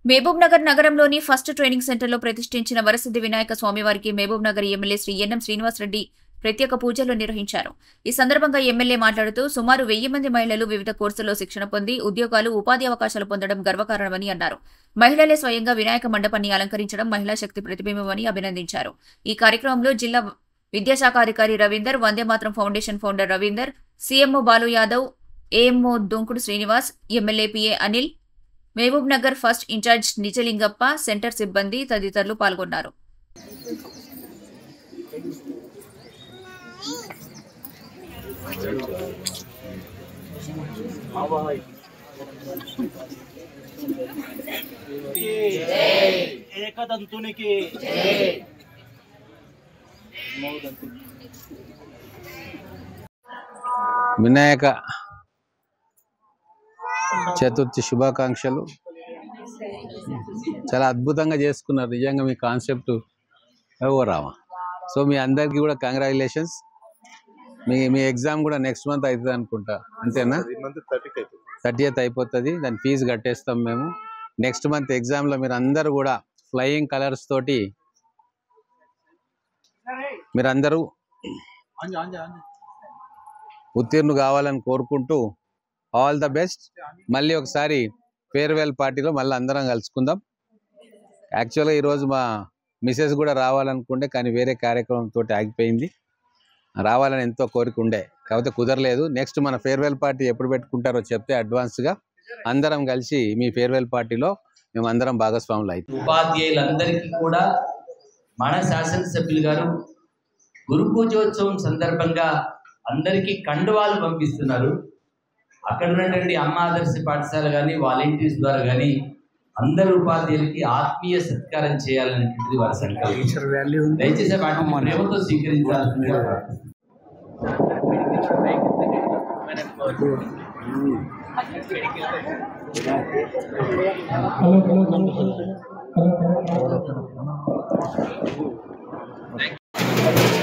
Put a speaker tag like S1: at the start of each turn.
S1: మహబూబ్ నగర్ నగరంలోని first training సెంటర్లో ప్రతిష్ఠించిన వరసిద్ధి వినాయక స్వామివారికి మహబూబ్ నగర్ ఎమ్మెల్యే శ్రీ ఎన్ఎం శ్రీనివాసరెడ్డి ప్రత్యేక పూజలు నిర్వహించారు. ఈ సందర్భంగా ఎమ్మెల్యే మాట్లాడుతూ సుమారు 1000 మంది మహిళలు వివిధ కోర్సుల్లో శిక్షణ పొంది ఉద్యోగాలు, ఉపాధి అవకాశాలు పొందడం గర్వకారణమని అన్నారు. మహిళలే స్వయంగా వినాయక మండపాన్ని అలంకరించడం మహిళా శక్తి ప్రతిబింబమని అభినందించారు. ఈ కార్యక్రమంలో జిల్లా విద్యాశాఖ అధికారి Ravinder, Vandemataram foundation founder Ravinder, CMO Balu Yadav, AMO Dunkudu Srinivas, MLA PA Anil, Mahabubnagar first incharge Nijalingappa, centre సిబ్బంది తదితరులు పాల్గొన్నారు.
S2: ఏకదంతునికి
S3: వినాయక చతుర్థి శుభాకాంక్షలు. చాలా అద్భుతంగా చేసుకున్నారు. నిజంగా మీ కాన్సెప్ట్ రామా. సో మీ అందరికీ కూడా కంగ్రాచులేషన్స్. మీ ఎగ్జామ్ కూడా నెక్స్ట్ మంత్ అవుతుంది అనుకుంటా, అంతేనా? 30th అయిపోతుంది. దాని ఫీజు కట్టేస్తాం మేము. నెక్స్ట్ మంత్ ఎగ్జామ్లో మీరు అందరూ కూడా ఫ్లయింగ్ కలర్స్ తోటి మీరందరూ ఉత్తీర్ణు కావాలని కోరుకుంటూ ఆల్ ద బెస్ట్. మళ్ళీ ఒకసారి ఫేర్వెల్ పార్టీలో మళ్ళీ అందరం కలుసుకుందాం. యాక్చువల్గా ఈరోజు మా మిసెస్ కూడా రావాలనుకుంటే కానీ వేరే కార్యక్రమంతో ఆగిపోయింది. రావాలని ఎంతో కోరిక ఉండే, కాకపోతే కుదరలేదు. నెక్స్ట్ మన ఫేర్వెల్ పార్టీ ఎప్పుడు పెట్టుకుంటారో చెప్తే అడ్వాన్స్గా అందరం కలిసి మీ ఫేర్వెల్ పార్టీలో మేము అందరం భాగస్వాములు అవుతాం.
S4: ఉపాధ్యాయులందరికీ కూడా మన శాసనసభ్యులు గారు గురు పూజోత్సవం సందర్భంగా అందరికీ కండువాలు పంపిస్తున్నారు. అక్కడ ఉన్నటువంటి అమ్మ ఆదర్శ పాఠశాల కానీ వాలంటీర్స్ ద్వారా కానీ అందరు ఉపాధ్యాయులకి ఆత్మీయ సత్కారం చేయాలనేటువంటిది వారి సంకల్పం. దయచేసి వాటిని ప్రేమతో స్వీకరించాల్సిందిగా
S5: Hello.